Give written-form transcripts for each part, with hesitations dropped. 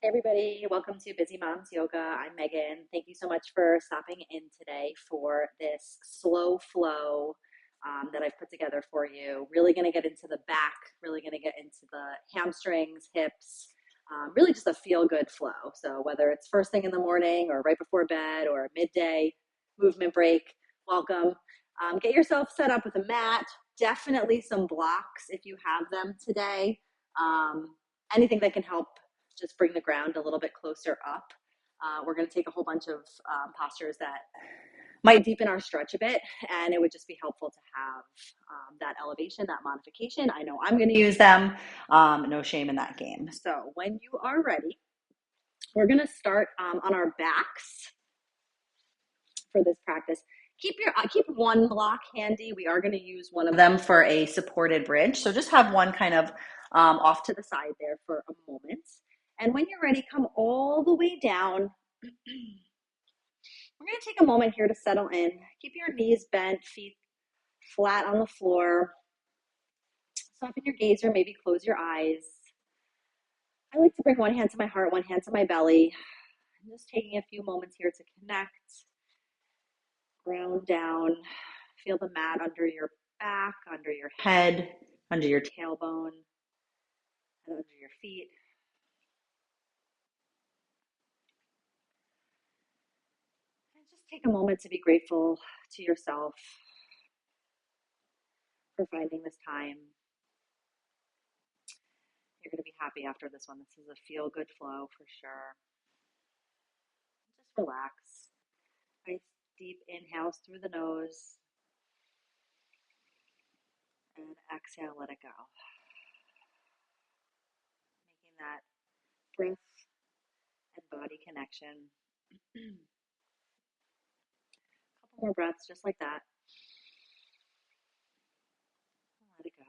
Hey everybody, welcome to Busy Moms Yoga. I'm Megan. Thank you so much for stopping in today for this slow flow that I've put together for you. Really going to get into the back, really going to get into the hamstrings, hips, really just a feel-good flow. So whether it's first thing in the morning or right before bed or midday movement break, welcome. Get yourself set up with a mat, definitely some blocks if you have them today. Anything that can help just bring the ground a little bit closer up. We're going to take a whole bunch of postures that might deepen our stretch a bit, and it would just be helpful to have that elevation, that modification. I know I'm going to use them. No shame in that game. So when you are ready, we're going to start on our backs for this practice. Keep one block handy. We are going to use one of them for a supported bridge. So just have one kind of off to the side there for a moment. And when you're ready, come all the way down. We're going to take a moment here to settle in. Keep your knees bent, feet flat on the floor. Soften your gaze or maybe close your eyes. I like to bring one hand to my heart, one hand to my belly. I'm just taking a few moments here to connect. Ground down. Feel the mat under your back, under your head, under your tailbone, and under your feet. Take a moment to be grateful to yourself for finding this time. You're going to be happy after this one. This is a feel-good flow for sure. Just relax. Nice deep inhales through the nose. And exhale, let it go. Making that breath and body connection. Couple more breaths just like that. Let it go.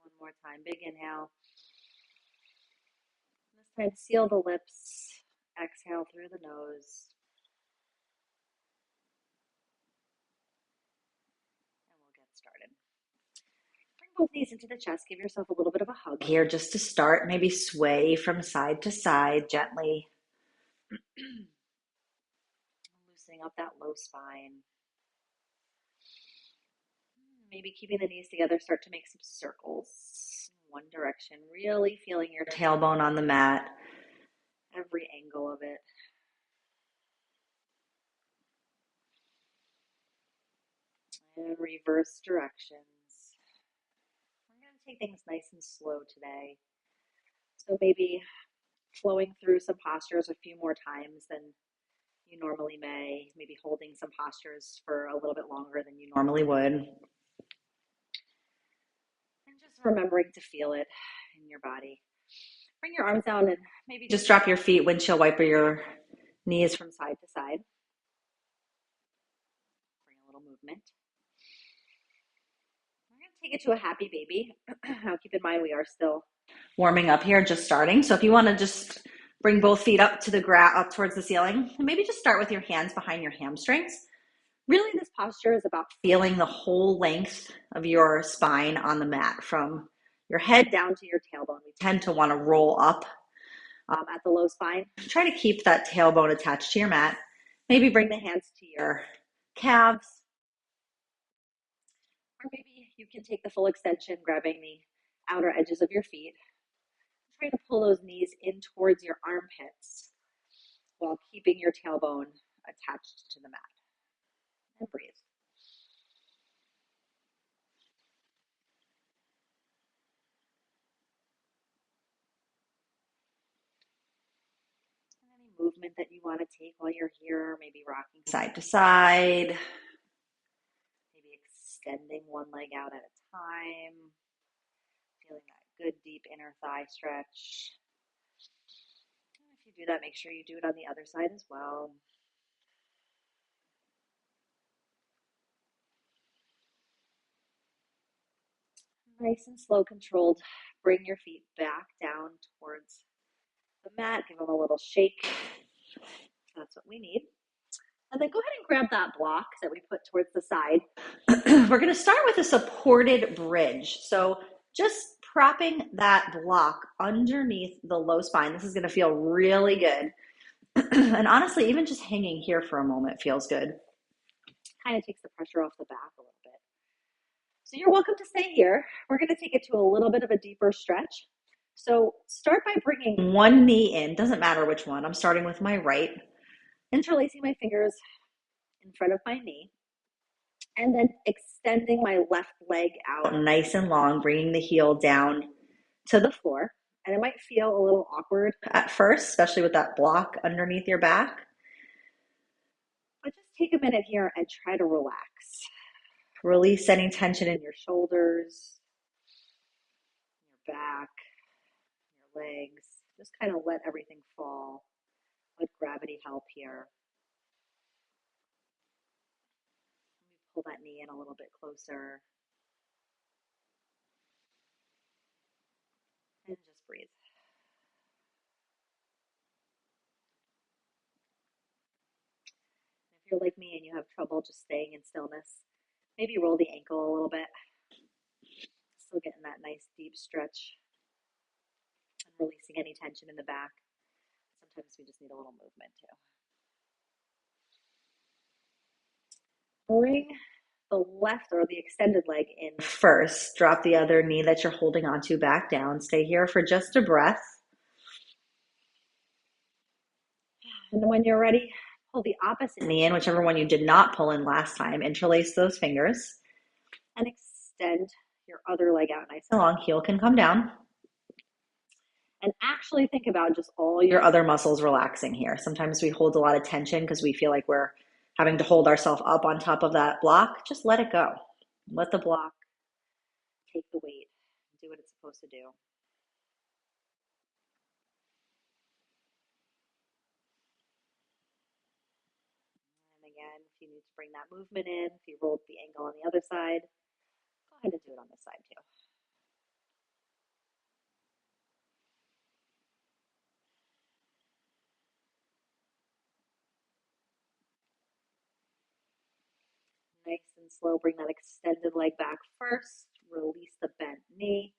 One more time. Big inhale. This time, seal the lips. Exhale through the nose. And we'll get started. Bring both knees into the chest. Give yourself a little bit of a hug here just to start. Maybe sway from side to side gently. Loosening up that low spine. Maybe keeping the knees together, start to make some circles in one direction. Really feeling your tailbone on the mat, every angle of it. And reverse directions. We're going to take things nice and slow today. So maybe flowing through some postures a few more times than you normally may. Maybe holding some postures for a little bit longer than you normally would. And just remembering to feel it in your body. Bring your arms down and maybe just drop your feet, windshield wiper your knees from side to side. Bring a little movement. We're going to take it to a happy baby. Now keep in mind we are still warming up here, just starting. So if you want to just bring both feet up to the ground, up towards the ceiling, and maybe just start with your hands behind your hamstrings. Really, this posture is about feeling the whole length of your spine on the mat, from your head down to your tailbone. We tend to want to roll up at the low spine. Try to keep that tailbone attached to your mat. Maybe bring the hands to your calves. Or maybe you can take the full extension, grabbing the outer edges of your feet. Try to pull those knees in towards your armpits while keeping your tailbone attached to the mat. And breathe. And any movement that you want to take while you're here, maybe rocking side to side, maybe extending one leg out at a time, feeling that good deep inner thigh stretch. And if you do that, make sure you do it on the other side as well. Nice and slow, controlled. Bring your feet back down towards the mat. Give them a little shake. That's what we need. And then go ahead and grab that block that we put towards the side. We're going to start with a supported bridge. So just trapping that block underneath the low spine. This is going to feel really good. And honestly, even just hanging here for a moment feels good. Kind of takes the pressure off the back a little bit. So you're welcome to stay here. We're going to take it to a little bit of a deeper stretch. So start by bringing one knee in. Doesn't matter which one. I'm starting with my right. Interlacing my fingers in front of my knee. And then extending my left leg out nice and long, bringing the heel down to the floor. And it might feel a little awkward at first, especially with that block underneath your back. But just take a minute here and try to relax. Release any tension in your shoulders, your back, your legs. Just kind of let everything fall. Let gravity help here. Pull that knee in a little bit closer. And just breathe. If you're like me and you have trouble just staying in stillness, maybe roll the ankle a little bit. Still getting that nice deep stretch and releasing any tension in the back. Sometimes we just need a little movement too. Bring the left or the extended leg in first. Drop the other knee that you're holding onto back down. Stay here for just a breath. And when you're ready, pull the opposite knee in, whichever one you did not pull in last time. Interlace those fingers and extend your other leg out nice and long. Heel can come down. And actually think about just all your other muscles relaxing here. Sometimes we hold a lot of tension because we feel like we're having to hold ourselves up on top of that block. Just let it go. Let the block take the weight, do what it's supposed to do. And again, if you need to bring that movement in, if you rolled the ankle on the other side, go ahead and do it on this side too. Nice and slow, bring that extended leg back first. Release the bent knee.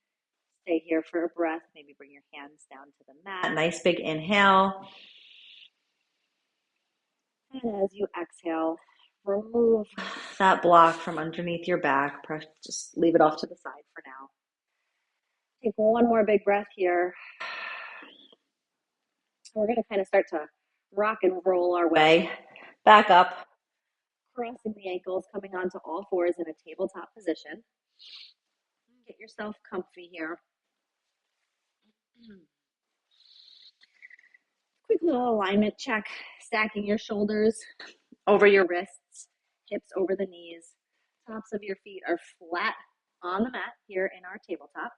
Stay here for a breath. Maybe bring your hands down to the mat. Nice big inhale. And as you exhale, remove that block from underneath your back. Just leave it off to the side for now. Take one more big breath here. We're going to kind of start to rock and roll our way back up, crossing the ankles, coming onto all fours in a tabletop position. Get yourself comfy here. Quick little alignment check, stacking your shoulders over your wrists, hips over the knees. Tops of your feet are flat on the mat here in our tabletop.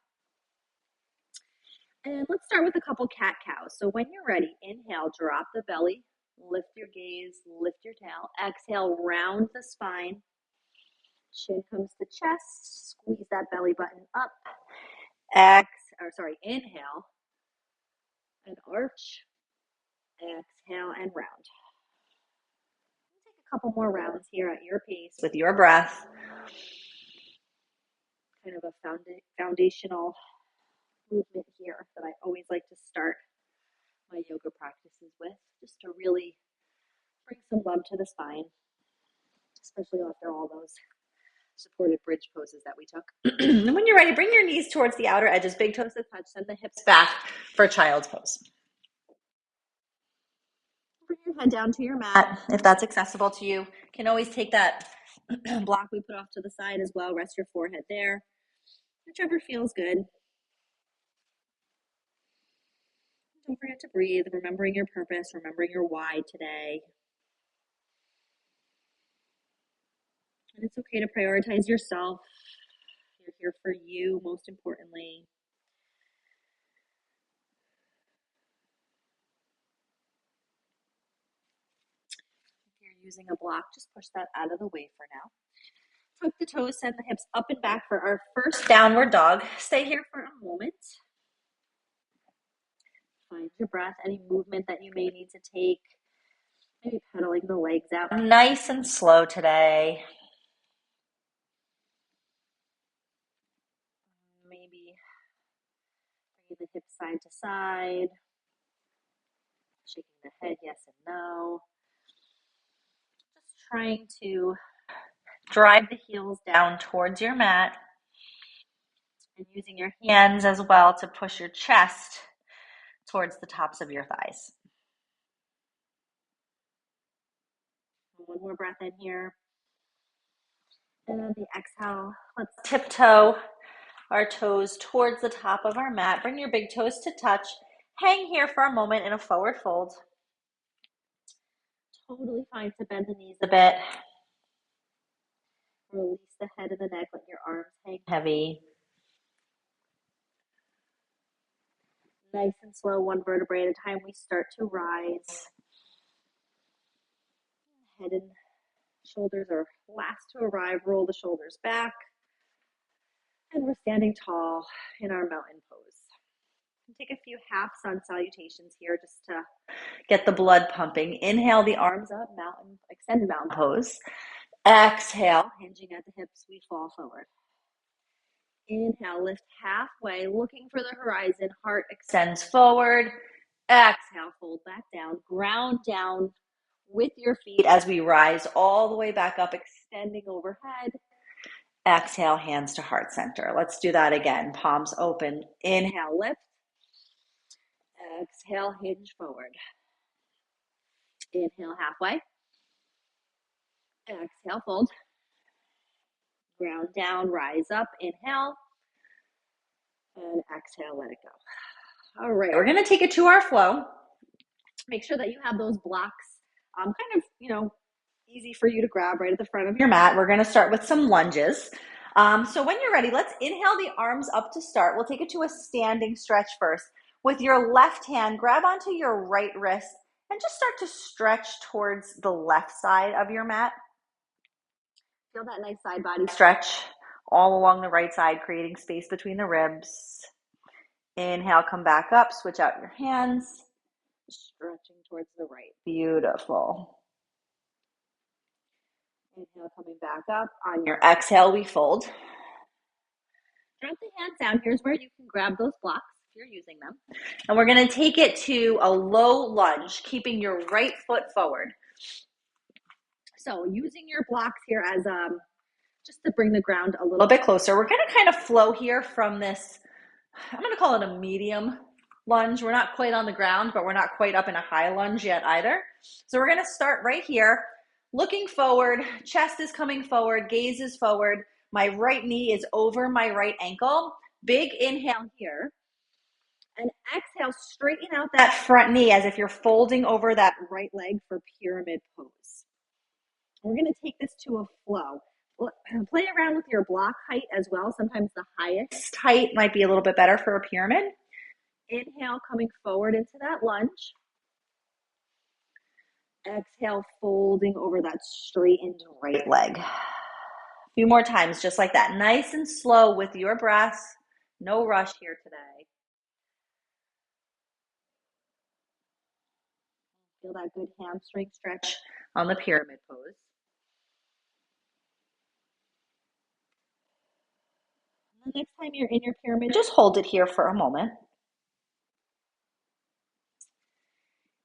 And let's start with a couple cat-cows. So when you're ready, inhale, drop the belly, lift your gaze, lift your tail. Exhale, round the spine. Chin comes to chest. Squeeze that belly button up. Inhale and arch. Exhale and round. Take a couple more rounds here at your pace with your breath. Kind of a foundational movement here that I always like to start my yoga practices with, just to really bring some love to the spine, especially after all those supported bridge poses that we took. And when you're ready, bring your knees towards the outer edges, big toes to touch, send the hips back for child's pose. Bring your head down to your mat if that's accessible to you. You can always take that block we put off to the side as well. Rest your forehead there, whichever feels good. Don't forget to breathe, remembering your purpose, remembering your why today. And it's okay to prioritize yourself. You're here for you, most importantly. If you're using a block, just push that out of the way for now. Tuck the toes, send the hips up and back for our first downward dog. Stay here for a moment. Find your breath, any movement that you may need to take. Maybe pedaling the legs out. Nice and slow today. Maybe Swinging the hips side to side, shaking the head yes and no. Just trying to drive the heels down towards your mat and using your hands as well to push your chest towards the tops of your thighs. One more breath in here. And on the exhale, let's tiptoe our toes towards the top of our mat. Bring your big toes to touch. Hang here for a moment in a forward fold. Totally fine to bend the knees a bit. Release the head and the neck, let your arms hang heavy. Nice and slow, one vertebrae at a time, we start to rise. Head and shoulders are last to arrive. Roll the shoulders back. And we're standing tall in our mountain pose. Take a few half sun salutations here just to get the blood pumping. Inhale the arms up, mountain, extended mountain pose. Exhale, hinging at the hips, we fall forward. Inhale, lift halfway, looking for the horizon, heart extends forward. Exhale, fold back down, ground down with your feet as we rise all the way back up, extending overhead. Exhale, hands to heart center. Let's do that again. Palms open. Inhale, lift. Exhale, hinge forward. Inhale, halfway. Exhale, fold. Ground down, rise up. Inhale. And exhale, let it go. All right, we're going to take it to our flow. Make sure that you have those blocks kind of, easy for you to grab right at the front of your mat. We're going to start with some lunges. So when you're ready, let's inhale the arms up to start. We'll take it to a standing stretch first. With your left hand, grab onto your right wrist and just start to stretch towards the left side of your mat. Feel that nice side body stretch all along the right side, creating space between the ribs. Inhale, come back up, switch out your hands, stretching towards the right. Beautiful. Inhale, coming back up. On your exhale, we fold. Drop the hands down. Here's where you can grab those blocks if you're using them. And we're going to take it to a low lunge, keeping your right foot forward. So using your blocks here as just to bring the ground a little bit closer. We're going to kind of flow here from this, I'm going to call it a medium lunge. We're not quite on the ground, but we're not quite up in a high lunge yet either. So we're going to start right here. Looking forward, chest is coming forward, gaze is forward. My right knee is over my right ankle. Big inhale here. And exhale, straighten out that front knee as if you're folding over that right leg for pyramid pose. We're going to take this to a flow. Play around with your block height as well. Sometimes the highest height might be a little bit better for a pyramid. Inhale, coming forward into that lunge. Exhale, folding over that straightened right leg. A few more times, just like that. Nice and slow with your breath. No rush here today. Feel that good hamstring stretch on the pyramid pose. And the next time you're in your pyramid, just hold it here for a moment.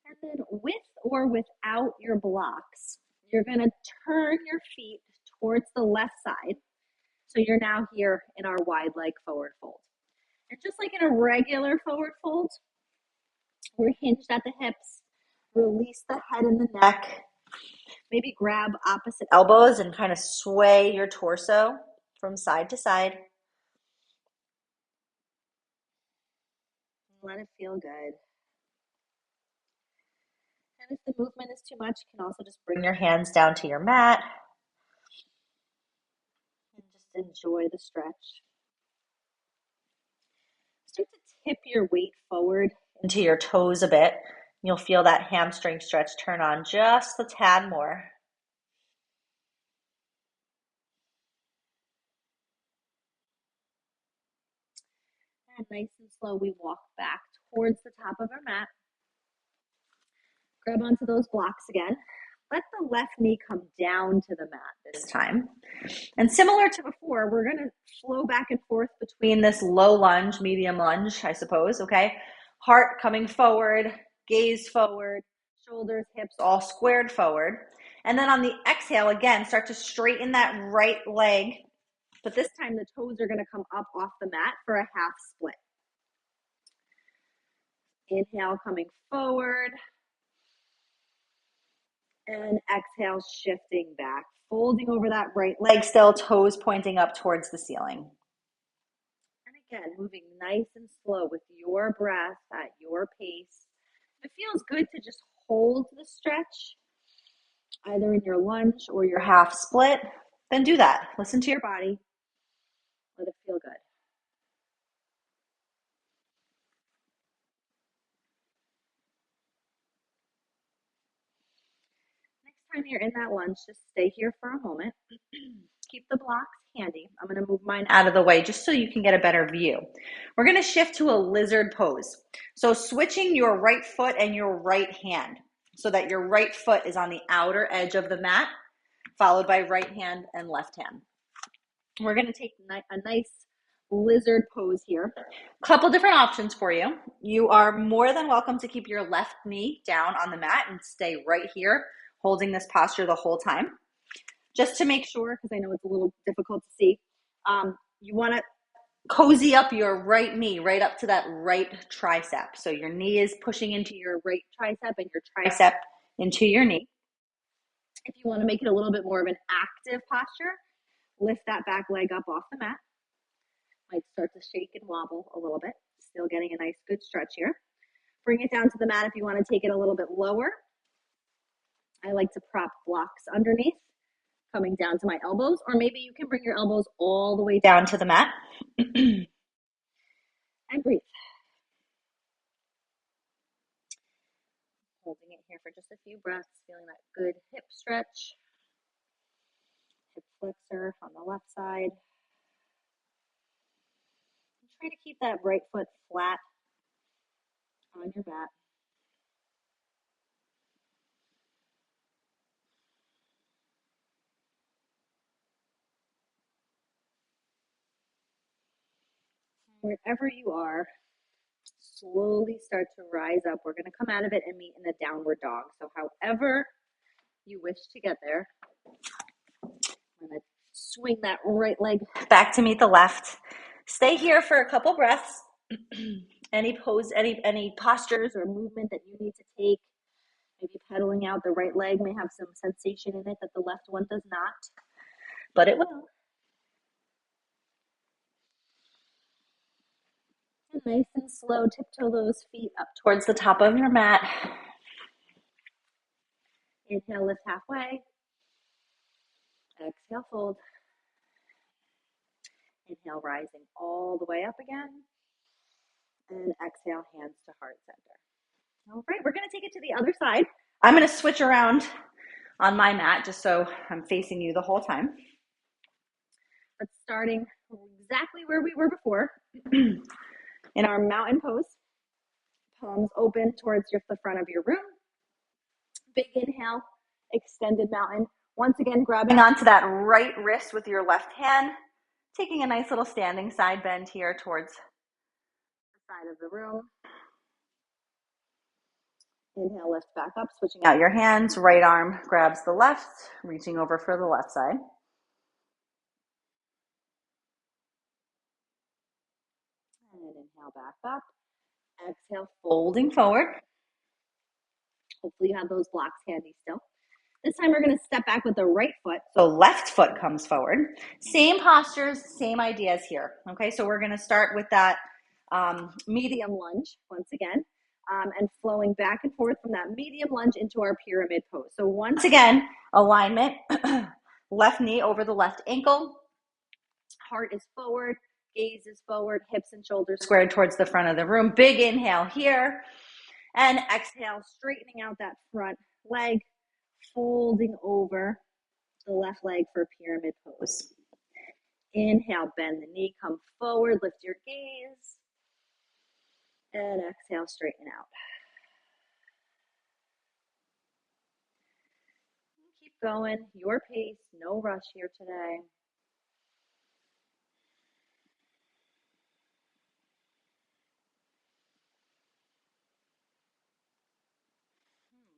And then with or without your blocks, you're going to turn your feet towards the left side. So you're now here in our wide leg forward fold. And just like in a regular forward fold, we're hinged at the hips. Release the head and the neck. Maybe grab opposite elbows and kind of sway your torso from side to side. Let it feel good. And if the movement is too much, you can also just bring your hands down to your mat and just enjoy the stretch. Start to tip your weight forward into your toes a bit. You'll feel that hamstring stretch turn on just a tad more. And nice and slow, we walk back towards the top of our mat. Grab onto those blocks again. Let the left knee come down to the mat this time. And similar to before, we're going to flow back and forth between this low lunge, medium lunge, I suppose, okay? Heart coming forward, gaze forward, shoulders, hips all squared forward. And then on the exhale, again, start to straighten that right leg. But this time the toes are going to come up off the mat for a half split. Inhale, coming forward. And exhale, shifting back, folding over that right leg still, toes pointing up towards the ceiling. And again, moving nice and slow with your breath at your pace. If it feels good to just hold the stretch, either in your lunge or your half split, then do that. Listen to your body. Let it feel good. Next time you're in that lunge, just stay here for a moment. Keep the blocks handy. I'm going to move mine out of the way just so you can get a better view. We're going to shift to a lizard pose. So switching your right foot and your right hand so that your right foot is on the outer edge of the mat, followed by right hand and left hand. We're going to take a nice lizard pose here. A couple different options for you. You are more than welcome to keep your left knee down on the mat and stay right here, holding this posture the whole time. Just to make sure, because I know it's a little difficult to see, you want to cozy up your right knee right up to that right tricep. So your knee is pushing into your right tricep and your tricep into your knee. If you want to make it a little bit more of an active posture, lift that back leg up off the mat. Might start to shake and wobble a little bit. Still getting a nice good stretch here. Bring it down to the mat if you want to take it a little bit lower. I like to prop blocks underneath, coming down to my elbows, or maybe you can bring your elbows all the way down to the mat. And breathe. Holding it here for just a few breaths, feeling that good hip stretch. Hip flexor on the left side. And try to keep that right foot flat on your mat. Wherever you are, slowly start to rise up. We're going to come out of it and meet in a downward dog. So however you wish to get there, I'm going to swing that right leg back to meet the left. Stay here for a couple breaths. Any pose, any postures or movement that you need to take. Maybe pedaling out the right leg may have some sensation in it that the left one does not, but it will. And nice and slow, tiptoe those feet up towards the top of your mat. Inhale, lift halfway. Exhale, fold. Inhale, rising all the way up again. And exhale, hands to heart center. All right, we're going to take it to the other side. I'm going to switch around on my mat just so I'm facing you the whole time. But starting exactly where we were before, in our mountain pose, palms open towards the front of your room. Big inhale, extended mountain. Once again, grabbing onto that right wrist with your left hand, taking a nice little standing side bend here towards the side of the room. Inhale, lift back up, switching out your hands. Right arm grabs the left, reaching over for the left side. And inhale, back up. Exhale, folding forward. Hopefully you have those blocks handy still. This time we're going to step back with the right foot. So left foot comes forward. Same postures, same ideas here. Okay, so we're going to start with that medium lunge once again. And flowing back and forth from that medium lunge into our pyramid pose. So once again, alignment, left knee over the left ankle, heart is forward, gaze is forward, hips and shoulders squared towards the front of the room. Big inhale here, and exhale, straightening out that front leg, folding over the left leg for pyramid pose. Inhale, bend the knee, come forward, lift your gaze, and exhale, straighten out. going, your pace, no rush here today.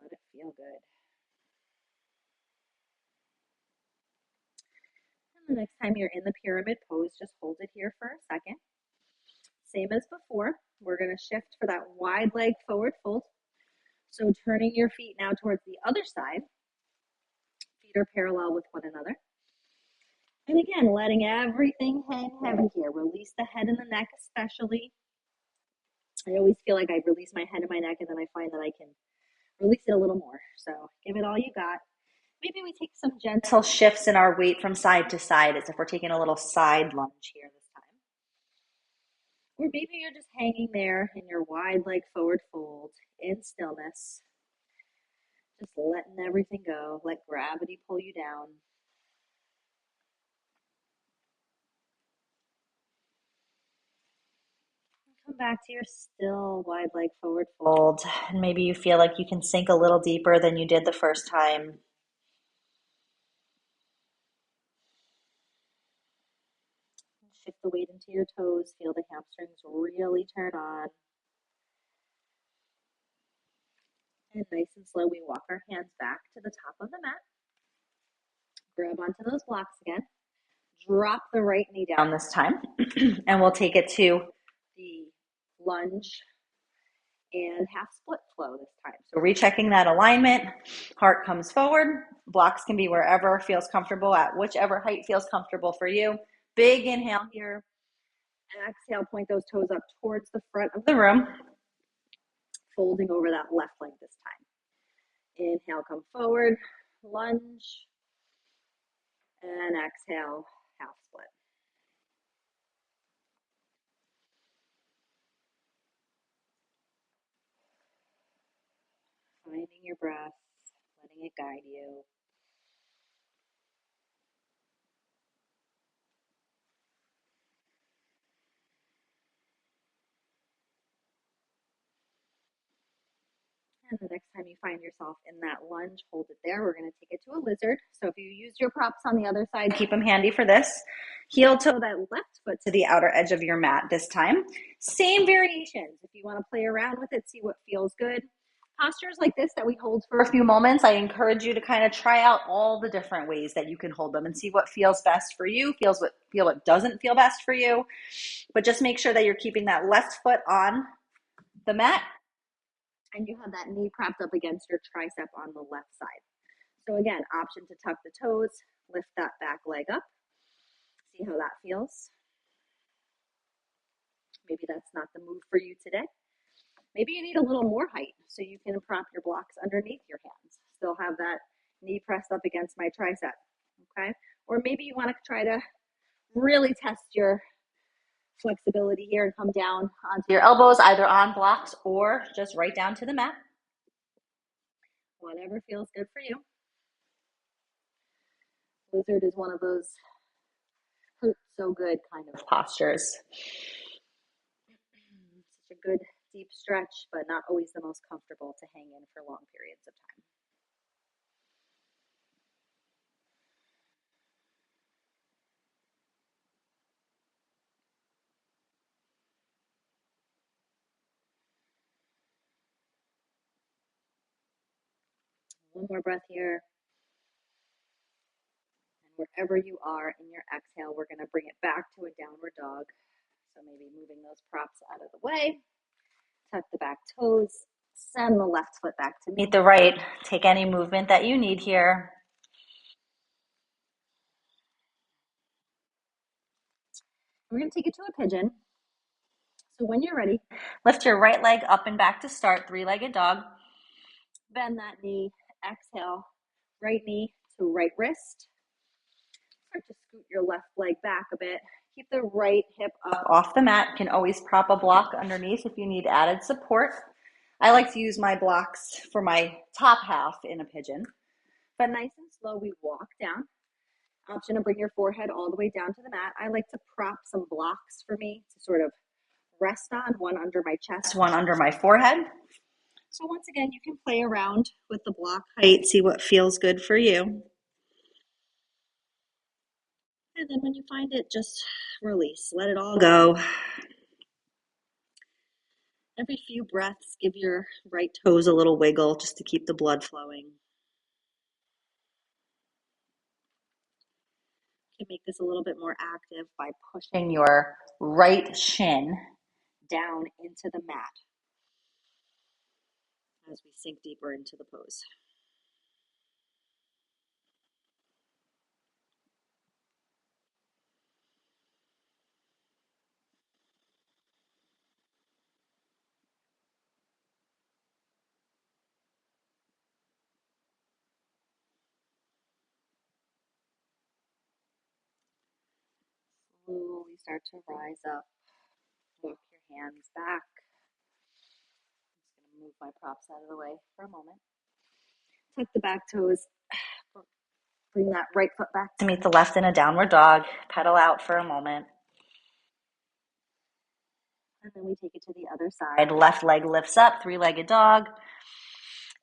Let it feel good. And the next time you're in the pyramid pose, just hold it here for a second. Same as before, we're going to shift for that wide leg forward fold. So turning your feet now towards the other side. Feet are parallel with one another. And again, letting everything hang heavy here. Release the head and the neck especially. I always feel like I release my head and my neck, and then I find that I can release it a little more. So give it all you got. Maybe we take some gentle shifts in our weight from side to side as if we're taking a little side lunge here this time. Or maybe you're just hanging there in your wide leg forward fold in stillness. Just letting everything go. Let gravity pull you down. Come back to your still wide leg forward fold. And maybe you feel like you can sink a little deeper than you did the first time. Shift the weight into your toes. Feel the hamstrings really turn on. And nice and slow, we walk our hands back to the top of the mat. Grab onto those blocks again. Drop the right knee down this time. And we'll take it to the lunge and half split flow this time. So rechecking that alignment. Heart comes forward. Blocks can be wherever feels comfortable, at whichever height feels comfortable for you. Big inhale here. And exhale, point those toes up towards the front of the room. Folding over that left leg this time. Inhale, come forward, lunge, and exhale, half split. Finding your breath, letting it guide you. And the next time you find yourself in that lunge, hold it there. We're going to take it to a lizard. So if you use your props on the other side, keep them handy for this. Heel toe that left foot to the outer edge of your mat this time. Same variations. If you want to play around with it, see what feels good. Postures like this that we hold for a few moments, I encourage you to kind of try out all the different ways that you can hold them and see what feels best for you, feel what doesn't feel best for you. But just make sure that you're keeping that left foot on the mat and you have that knee propped up against your tricep on the left side. So again, option to tuck the toes, lift that back leg up. See how that feels. Maybe that's not the move for you today. Maybe you need a little more height so you can prop your blocks underneath your hands. Still have that knee pressed up against my tricep, okay? Or maybe you want to try to really test your flexibility here and come down onto your elbows, either on blocks or just right down to the mat. Whatever feels good for you. Lizard is one of those hurt so good kind of postures. Such a good deep stretch, but not always the most comfortable to hang in for long periods of time. One more breath here. And wherever you are in your exhale, we're going to bring it back to a downward dog. So maybe moving those props out of the way. Tuck the back toes. Send the left foot back to meet the right. Take any movement that you need here. We're going to take it to a pigeon. So when you're ready, lift your right leg up and back to start, three-legged dog. Bend that knee, exhale, right knee to right wrist. Start to scoot your left leg back a bit. Keep the right hip up off the mat. You can always prop a block underneath if you need added support. I like to use my blocks for my top half in a pigeon. But nice and slow, we walk down. Option to bring your forehead all the way down to the mat. I like to prop some blocks for me to sort of rest on, one under my chest, one under my forehead. So once again, you can play around with the block height, see what feels good for you. And then when you find it, just release, let it all go. Every few breaths, give your right toes a little wiggle just to keep the blood flowing. You can make this a little bit more active by pushing your right shin down into the mat as we sink deeper into the pose. Slowly start to rise up. Walk your hands back. I'm just going to move my props out of the way for a moment. Tuck the back toes. Bring that right foot back to meet the left in a downward dog. Pedal out for a moment. And then we take it to the other side. Left leg lifts up, three-legged dog.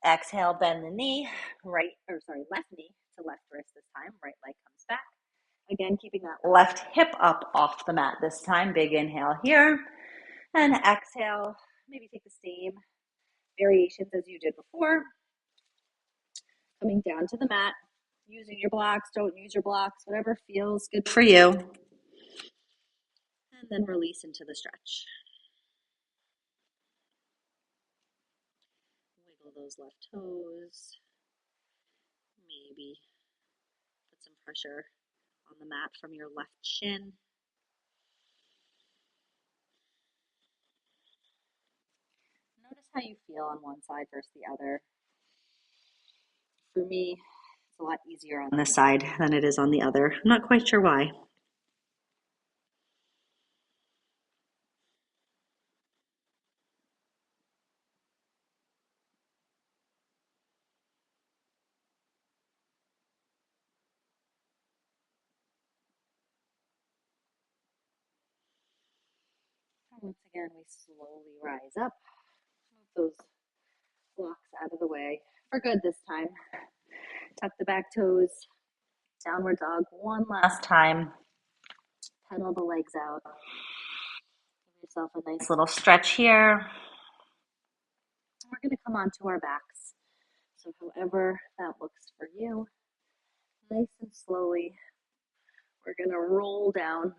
Exhale, bend the knee. Left knee to left wrist this time. Right leg comes back. Again, keeping that left hip up off the mat this time. Big inhale here. And exhale. Maybe take the same variations as you did before. Coming down to the mat. Using your blocks, don't use your blocks, whatever feels good for you. And then release into the stretch. Wiggle those left toes. Maybe put some pressure on the mat from your left shin. Notice how you feel on one side versus the other. For me, it's a lot easier on this side than it is on the other. I'm not quite sure why. Once again, we slowly rise up. Move those blocks out of the way for good this time. Tuck the back toes. Downward dog one last time. Pedal the legs out. Give yourself a nice little stretch here. We're going to come onto our backs. So however that looks for you, nice and slowly, we're going to roll down.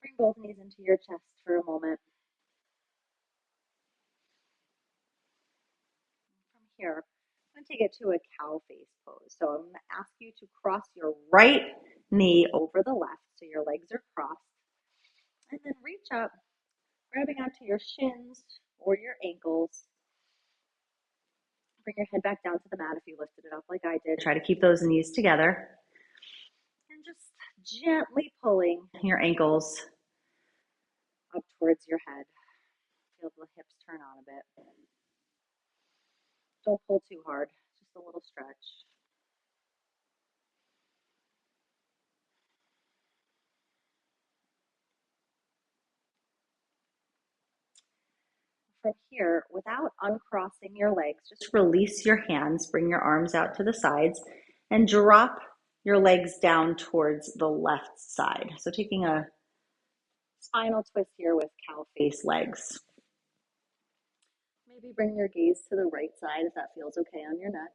Bring both knees into your chest for a moment. From here, I'm going to take it to a cow face pose. So I'm going to ask you to cross your right knee over the left, so your legs are crossed. And then reach up, grabbing onto your shins or your ankles. Bring your head back down to the mat if you lifted it up like I did. Try to keep those knees together. And just gently pulling your ankles up towards your head. Feel the hips turn on a bit. Don't pull too hard, just a little stretch. From here, without uncrossing your legs, just release your hands, bring your arms out to the sides, and drop your legs down towards the left side. So taking a spinal twist here with cow face legs. Maybe bring your gaze to the right side if that feels okay on your neck.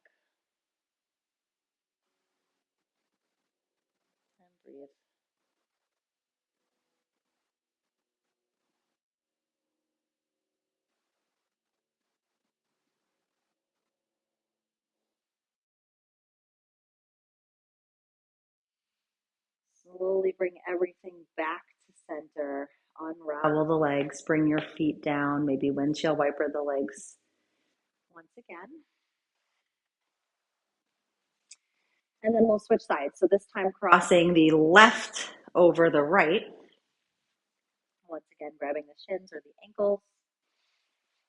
And breathe. Slowly bring everything back to center. Unravel the legs, bring your feet down, maybe windshield wiper the legs once again. And then we'll switch sides. So this time crossing the left over the right. Once again, grabbing the shins or the ankles.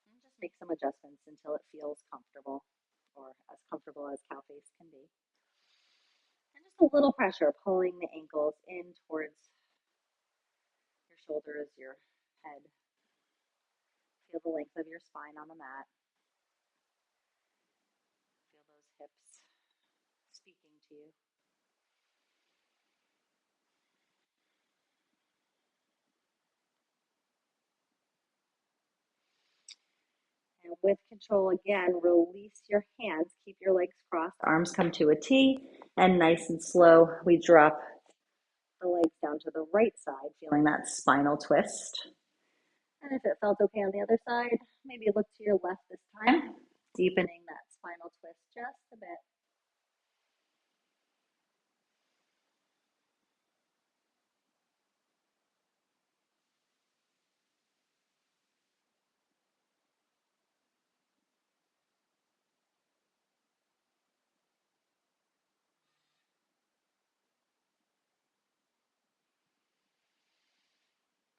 And just make some adjustments until it feels comfortable, or as comfortable as cow face can be. And just a little pressure, pulling the ankles in towards your shoulders, your head. Feel the length of your spine on the mat. to you. And with control again, release your hands. Keep your legs crossed. Arms come to a T. And nice and slow, we drop the legs down to the right side, feeling that spinal twist. And if it felt okay on the other side, maybe look to your left this time, deepening that spinal twist just a bit.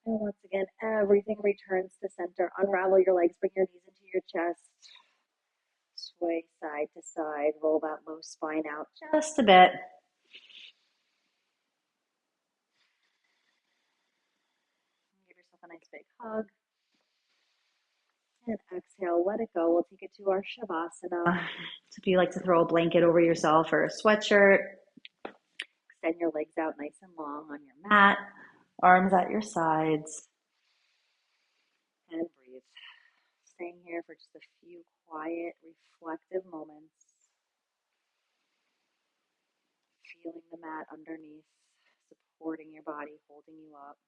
And once again, everything returns to center. Unravel your legs, bring your knees into your chest. Sway side to side, roll that low spine out just a bit. Give yourself a nice big hug. And exhale, let it go. We'll take it to our Shavasana. So if you like to throw a blanket over yourself or a sweatshirt, extend your legs out nice and long on your mat, arms at your sides, and breathe. Staying here for just a few quiet, reflective moments. Feeling the mat underneath, supporting your body, holding you up.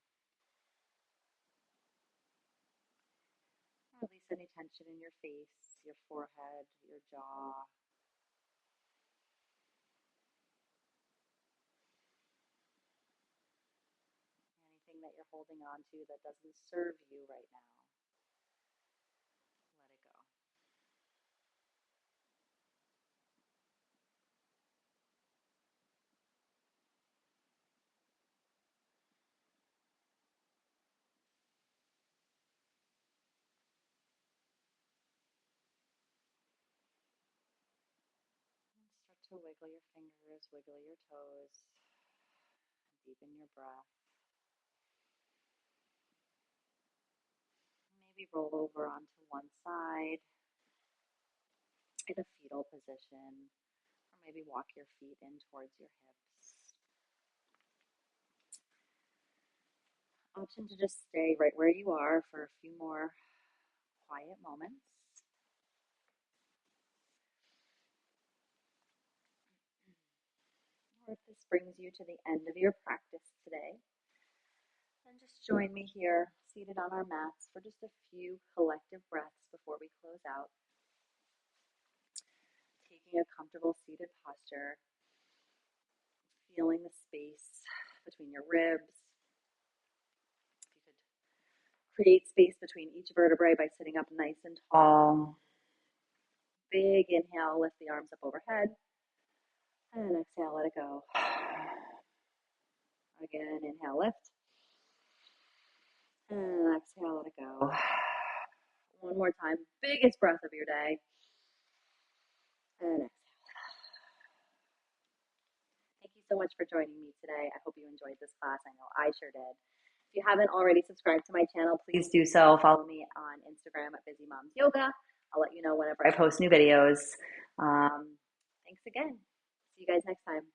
Release any tension in your face, your forehead, your jaw. Anything that you're holding on to that doesn't serve you right now, let it go. Start to wiggle your fingers, wiggle your toes, deepen your breath. Maybe roll over onto one side in a fetal position, or maybe walk your feet in towards your hips. Option to just stay right where you are for a few more quiet moments. Or if this brings you to the end of your practice today, then just join me here, seated on our mats, for just a few collective breaths before we close out. Taking a comfortable seated posture, feeling the space between your ribs. If you could create space between each vertebrae by sitting up nice and tall. Big inhale, lift the arms up overhead. And exhale, let it go. Again, inhale, lift. And exhale, let it go. One more time, biggest breath of your day. And exhale. Thank you so much for joining me today. I hope you enjoyed this class. I know I sure did. If you haven't already subscribed to my channel, please do so. Follow me on Instagram at Busy Moms Yoga. I'll let you know whenever I post new videos. Thanks again. See you guys next time.